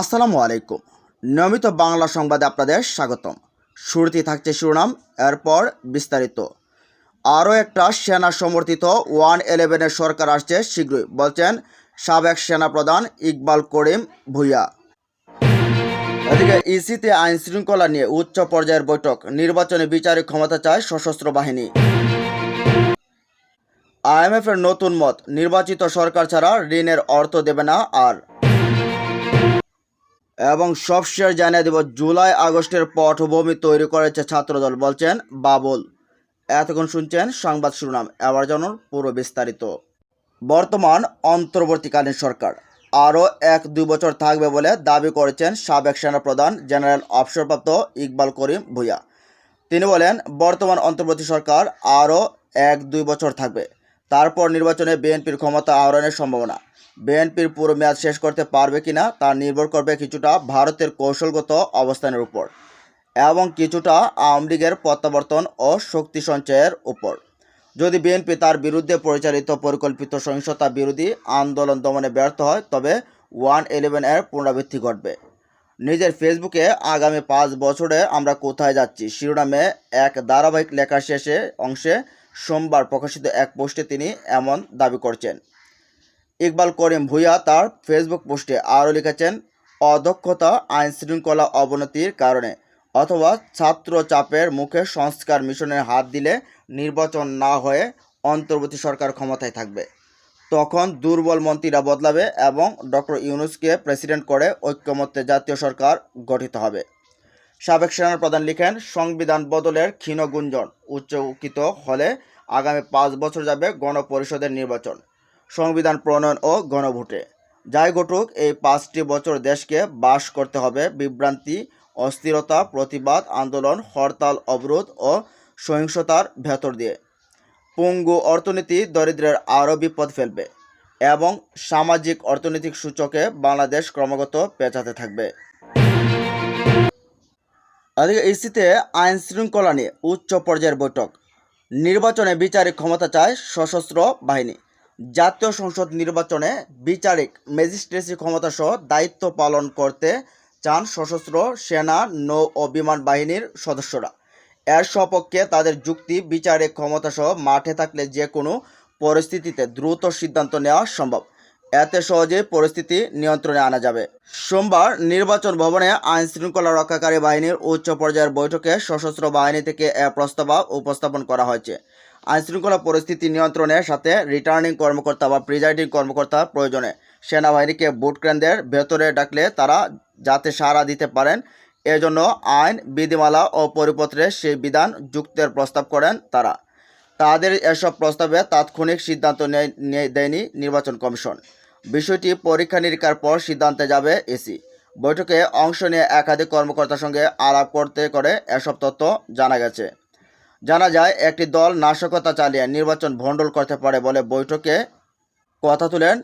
আসসালামু আলাইকুম। নিয়মিত বাংলা সংবাদে আপনাদের স্বাগতম। শুরুতেই থাকছে শিরোনাম, এরপর বিস্তারিত। আরও একটা সেনা সমর্থিত 111 সরকার আসছে শীঘ্রই, বলছেন সাবেক সেনাপ্রধান ইকবাল করিম ভূঁইয়া। এদিকে ইসিতে আইন শৃঙ্খলা নিয়ে উচ্চ পর্যায়ের বৈঠক, নির্বাচনে বিচারিক ক্ষমতা চায় সশস্ত্র বাহিনী। আইএমএফের নতুন মত, নির্বাচিত সরকার ছাড়া ঋণের অর্থ দেবে না আর। এবং সবশেষ জানিয়ে দেব, জুলাই আগস্টের পটভূমি তৈরি করেছে ছাত্রদল, বলছেন বাবুল। এতক্ষণ শুনছেন সংবাদ শিরোনাম, এবার জানুন পুরো বিস্তারিত। বর্তমান অন্তর্বর্তীকালীন সরকার আরও 1-2 বছর থাকবে বলে দাবি করেছেন সাবেক সেনাপ্রধান জেনারেল অবসরপ্রাপ্ত ইকবাল করিম ভূঁইয়া। তিনি বলেন, বর্তমান অন্তর্বর্তী সরকার আরও 1-2 বছর থাকবে, তারপর নির্বাচনে বিএনপির ক্ষমতা আহরণের সম্ভাবনা। বিএনপির পুরো মেয়াদ শেষ করতে পারবে কিনা তা নির্ভর করবে কিছুটা ভারতের কৌশলগত অবস্থানের উপর এবং কিছুটা আওয়ামী লীগের প্রত্যাবর্তন ও শক্তি সঞ্চয়ের উপর। যদি বিএনপি তার বিরুদ্ধে পরিচালিত পরিকল্পিত সহিংসতা বিরোধী আন্দোলন দমনে ব্যর্থ হয়, তবে 111 এর পুনরাবৃত্তি ঘটবে। নিজের ফেসবুকে আগামী 5 বছরে আমরা কোথায় যাচ্ছি শিরোনামে এক ধারাবাহিক লেখার শেষে অংশে সোমবার প্রকাশিত এক পোস্টে তিনি এমন দাবি করছেন। ইকবাল করিম ভূঁইয়া তার ফেসবুক পোস্টে আরও লিখেছেন, অদক্ষতা, আইন শৃঙ্খলা অবনতির কারণে অথবা ছাত্র চাপের মুখে সংস্কার মিশনের হাত দিলে নির্বাচন না হয়ে অন্তর্বর্তী সরকার ক্ষমতায় থাকবে। তখন দুর্বল মন্ত্রীরা বদলাবে এবং ডক্টর ইউনূসকে প্রেসিডেন্ট করে ঐক্যমত্যে জাতীয় সরকার গঠিত হবে। সাবেক সেনাপ্রধান লিখেন, সংবিধান বদলের ক্ষীণ গুঞ্জন উচ্চকিত হলে আগামী 5 বছর যাবে গণপরিষদের নির্বাচন, সংবিধান প্রণয়ন ও গণভোটে। যাই ঘটুক, এই 5টি বছর দেশকে বাস করতে হবে বিভ্রান্তি, অস্থিরতা, প্রতিবাদ, আন্দোলন, হরতাল, অবরোধ ও সহিংসতার ভেতর দিয়ে। পঙ্গু অর্থনীতি দরিদ্রের আরও বিপদ ফেলবে এবং সামাজিক অর্থনৈতিক সূচকে বাংলাদেশ ক্রমাগত পেঁচাতে থাকবে। এদিকে ইসিতে আইন শৃঙ্খলা নিয়ে উচ্চ পর্যায়ের বৈঠক, নির্বাচনে বিচারিক ক্ষমতা চায় সশস্ত্র বাহিনী। জাতীয় সংসদ নির্বাচনে বিচারিক ম্যাজিস্ট্রেসি ক্ষমতাসহ দায়িত্ব পালন করতে চান সশস্ত্র সেনা, নৌ ও বিমান বাহিনীর সদস্যরা। এর সপক্ষে তাদের যুক্তি, বিচারিক ক্ষমতাসহ মাঠে থাকলে যে কোনো পরিস্থিতিতে দ্রুত সিদ্ধান্ত নেওয়া সম্ভব, এতে সহজেই পরিস্থিতি নিয়ন্ত্রণে আনা যাবে। সোমবার নির্বাচন ভবনে আইন শৃঙ্খলা রক্ষাকারী বাহিনীর উচ্চ পর্যায়ের বৈঠকে সশস্ত্র বাহিনী থেকে এ প্রস্তাব উপস্থাপন করা হয়েছে। আইন শৃঙ্খলা পরিস্থিতি নিয়ন্ত্রণের সাথে রিটার্নিং কর্মকর্তা বা প্রিজাইডিং কর্মকর্তা প্রয়োজনে সেনাবাহিনীকে ভোট কেন্দ্রের ভেতরে ডাকলে তারা যাতে সাড়া দিতে পারেন, এজন্য আইন, বিধিমালা ও পরিপত্রে সেই বিধান যুক্তের প্রস্তাব করেন তারা। তাদের এসব প্রস্তাবে তাৎক্ষণিক সিদ্ধান্ত দেয়নি নির্বাচন কমিশন। বিষয়টি পরীক্ষা নিরীক্ষার পর সিদ্ধান্তে যাবে ইসি। বৈঠকে অংশ নিয়ে একাধিক কর্মকর্তার সঙ্গে আলাপ করতে করে এসব তথ্য জানা গেছে। জানা যায়, একটি দল নাশকতা চালিয়ে নির্বাচন ভণ্ডুল করতে পারে বলে বৈঠকে কথা তুলেন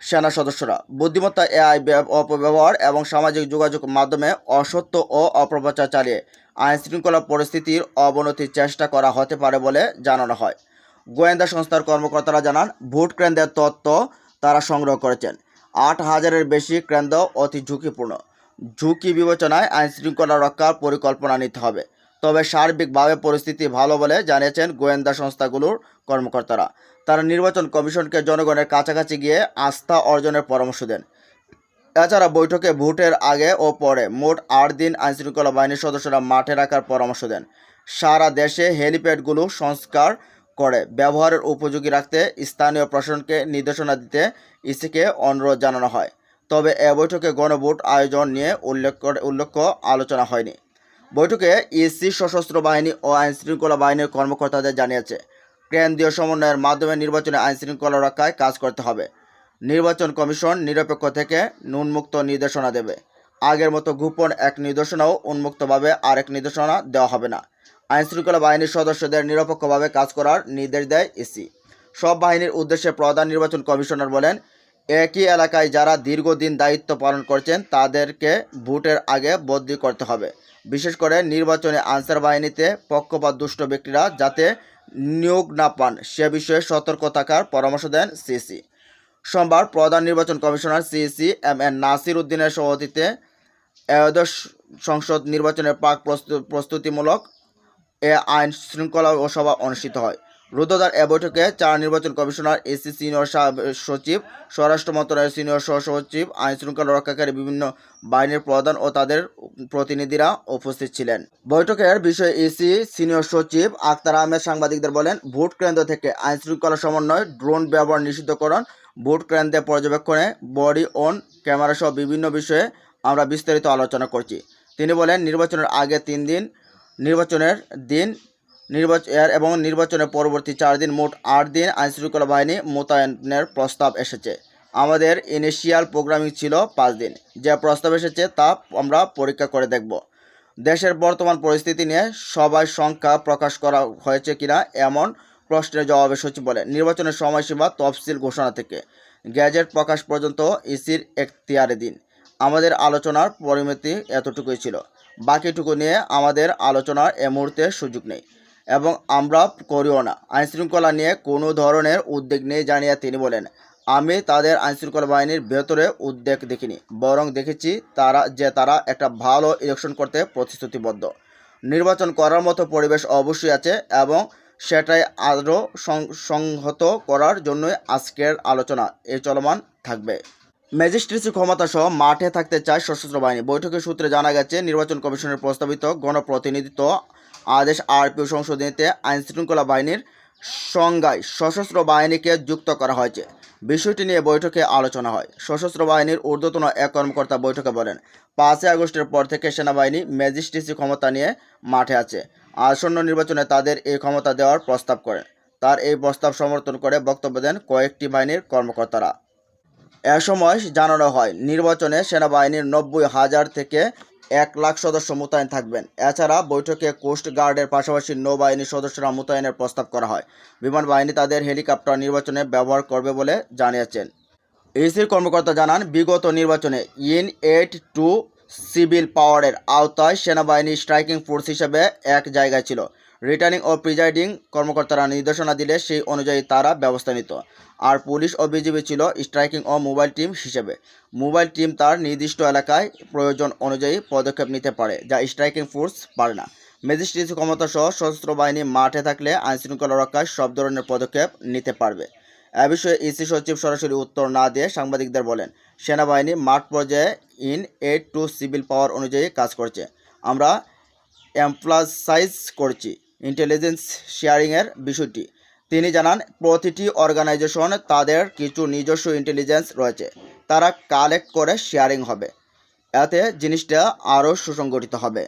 সেনা সদস্যরা। বুদ্ধিমত্তা, এআই অপব্যবহার এবং সামাজিক যোগাযোগ মাধ্যমে অসত্য ও অপপ্রচার চালিয়ে আইন শৃঙ্খলা পরিস্থিতির অবনতির চেষ্টা করা হতে পারে বলে জানানো হয়। গোয়েন্দা সংস্থার কর্মকর্তারা জানান, ভোট কেন্দ্রের তথ্য তারা সংগ্রহ করেছেন। 8,000-এর বেশি কেন্দ্র অতি ঝুঁকিপূর্ণ। ঝুঁকি বিবেচনায় আইন শৃঙ্খলা রক্ষার পরিকল্পনা নিতে হবে। তবে সার্বিকভাবে পরিস্থিতি ভালো বলে জানিয়েছেন গোয়েন্দা সংস্থাগুলোর কর্মকর্তারা। তারা নির্বাচন কমিশনকে জনগণের কাছাকাছি গিয়ে আস্থা অর্জনের পরামর্শ দেন। এছাড়া বৈঠকে ভোটের আগে ও পরে মোট 8 দিন আইনশৃঙ্খলা বাহিনীর সদস্যরা মাঠে রাখার পরামর্শ দেন। সারা দেশে হেলিপ্যাডগুলো সংস্কার করে ব্যবহারের উপযোগী রাখতে স্থানীয় প্রশাসনকে নির্দেশনা দিতে ইসিকে অনুরোধ জানানো হয়। তবে এ বৈঠকে গণভোট আয়োজন নিয়ে উল্লেখ্য আলোচনা হয়নি। বৈঠকে ইসি সশস্ত্র বাহিনী ও আইনশৃঙ্খলা বাহিনীর কর্মকর্তাদের জানিয়েছে, কেন্দ্রীয় সমন্বয়ের মাধ্যমে নির্বাচনে আইনশৃঙ্খলা রক্ষায় কাজ করতে হবে। নির্বাচন কমিশন নিরপেক্ষ থেকে উন্মুক্ত নির্দেশনা দেবে। আগের মতো গোপন এক নির্দেশনাও উন্মুক্তভাবে আরেক নির্দেশনা দেওয়া হবে না। আইনশৃঙ্খলা বাহিনীর সদস্যদের নিরপেক্ষভাবে কাজ করার নির্দেশ দেয় ইসি। সব বাহিনীর উদ্দেশ্যে প্রধান নির্বাচন কমিশনার বলেন, একই এলাকায় যারা দীর্ঘদিন দায়িত্ব পালন করছেন তাদেরকে ভোটের আগে বদলি করতে হবে। বিশেষ করে নির্বাচনে আনসার বাহিনীতে পক্ষপাত দুষ্ট ব্যক্তিরা যাতে নিয়োগ না পান সে বিষয়ে সতর্ক থাকার পরামর্শ দেন সিসি। সোমবার প্রধান নির্বাচন কমিশনার সিইসি এম নাসির উদ্দিনের সভাপতিত্বে একাদশ সংসদ নির্বাচনের প্রাক প্রস্তুতিমূলক আইন শৃঙ্খলা ও সভা অনুষ্ঠিত হয়। রুদ্ধদ্বার এ বৈঠকে 4 নির্বাচন কমিশনার, এসি সিনিয়র সচিব, স্বরাষ্ট্র মন্ত্রণালয়ের সিনিয়র সচিব, আইন শৃঙ্খলা রক্ষাকারী বিভিন্ন বাহিনীর প্রধান ও তাদের প্রতিনিধিরা উপস্থিত ছিলেন। বৈঠকের বিষয়ে এসি সিনিয়র সচিব আখতার আহমেদ সাংবাদিকদের বলেন, ভোট কেন্দ্র থেকে আইন শৃঙ্খলা সমন্বয়, ড্রোন ব্যবহার নিষিদ্ধকরণ, ভোট কেন্দ্রে পর্যবেক্ষণে বডি অন ক্যামেরা সহ বিভিন্ন বিষয়ে আমরা বিস্তারিত আলোচনা করছি। তিনি বলেন, নির্বাচনের আগে 3 দিন, নির্বাচনের দিন এবং নির্বাচনের পরবর্তী 4 দিন, মোট 8 দিন আইনশৃঙ্খলা বাহিনী মোতায়েনের প্রস্তাব এসেছে। আমাদের ইনিশিয়াল প্রোগ্রামিং ছিল 5 দিন। যে প্রস্তাব এসেছে তা আমরা পরীক্ষা করে দেখব। দেশের বর্তমান পরিস্থিতি নিয়ে সভায় সংখ্যা প্রকাশ করা হয়েছে কিনা এমন প্রশ্নের জবাবে সচিব বলেন, নির্বাচনের সময়সীমা তফসিল ঘোষণা থেকে গ্যাজেট প্রকাশ পর্যন্ত ইসির এখতিয়ারে দিন। আমাদের আলোচনার পরিমিতি এতটুকুই ছিল। বাকিটুকু নিয়ে আমাদের আলোচনার এ মুহূর্তে সুযোগ নেই এবং আমরা করিও না। আইনশৃঙ্খলা নিয়ে কোনো ধরনের উদ্বেগ নেই জানিয়ে তিনি বলেন, আমি তাদের আইনশৃঙ্খলা বাহিনীর ভেতরে উদ্বেগ দেখিনি, বরং দেখেছি তারা একটা ভালো ইলেকশন করতে প্রতিশ্রুতিবদ্ধ। নির্বাচন করার মতো পরিবেশ অবশ্যই আছে এবং সেটাই আরও সংহত করার জন্যই আজকের আলোচনা চলমান থাকবে। ম্যাজিস্ট্রেসি ক্ষমতা সহ মাঠে থাকতে চায় সশস্ত্র বাহিনী। বৈঠকের সূত্রে জানা গেছে, নির্বাচন কমিশনের প্রস্তাবিত গণপ্রতিনিধিত্ব আদেশ আরপিও সংশোধনীতে আইনশৃঙ্খলা বাহিনীর সংজ্ঞায় সশস্ত্র বাহিনীকে যুক্ত করা হয়েছে। বিষয়টি নিয়ে বৈঠকে আলোচনা হয়। সশস্ত্র বাহিনীর ঊর্ধ্বতন এক কর্মকর্তা বৈঠকে বলেন, 5 আগস্টের পর থেকে সেনাবাহিনী ম্যাজিস্ট্রেসি ক্ষমতা নিয়ে মাঠে আছে। আসন্ন নির্বাচনে তাদের এই ক্ষমতা দেওয়ার প্রস্তাব করেন। তার এই প্রস্তাব সমর্থন করে বক্তব্য দেন কয়েকটি বাহিনীর কর্মকর্তারা। এ সময় জানানো হয়, নির্বাচনে সেনাবাহিনীর 90,000 থেকে 1 লাখ সদস্য মোতায়েন থাকবেন। এছাড়া বৈঠকে কোস্ট গার্ডের পাশাপাশি নৌবাহিনীর সদস্যরা মোতায়েনের প্রস্তাব করা হয়। বিমান বাহিনী তাদের হেলিকপ্টার নির্বাচনে ব্যবহার করবে বলে জানিয়েছেন। ইসির কর্মকর্তা জানান, বিগত নির্বাচনে ইন-8-2 সিভিল পাওয়ারের আওতায় সেনাবাহিনী স্ট্রাইকিং ফোর্স হিসেবে এক জায়গায় ছিল। রিটার্নিং ও প্রিজাইডিং কর্মকর্তারা নির্দেশনা দিলে সেই অনুযায়ী তারা ব্যবস্থা নিত। আর পুলিশ ও বিজিবি ছিল স্ট্রাইকিং ও মোবাইল টিম হিসেবে। মোবাইল টিম তার নির্দিষ্ট এলাকায় প্রয়োজন অনুযায়ী পদক্ষেপ নিতে পারে, যা স্ট্রাইকিং ফোর্স পারে না। ম্যাজিস্ট্রেসি ক্ষমতা সহ সশস্ত্র বাহিনী মাঠে থাকলে আইনশৃঙ্খলা রক্ষায় সব ধরনের পদক্ষেপ নিতে পারবে। এ বিষয়ে ইসি সচিব সরাসরি উত্তর না দিয়ে সাংবাদিকদের বলেন, সেনাবাহিনী মাঠ পর্যায়ে ইন-8-2 সিভিল পাওয়ার অনুযায়ী কাজ করছে। আমরা এমফ্যাসাইজ করছি ইন্টেলিজেন্স শেয়ারিংয়ের বিষয়টি। তিনি জানান, প্রতিটি অর্গানাইজেশন তাদের কিছু নিজস্ব ইন্টেলিজেন্স রয়েছে, তারা কালেক্ট করে শেয়ারিং হবে। এতে জিনিসটা আরও সুসংগঠিত হবে।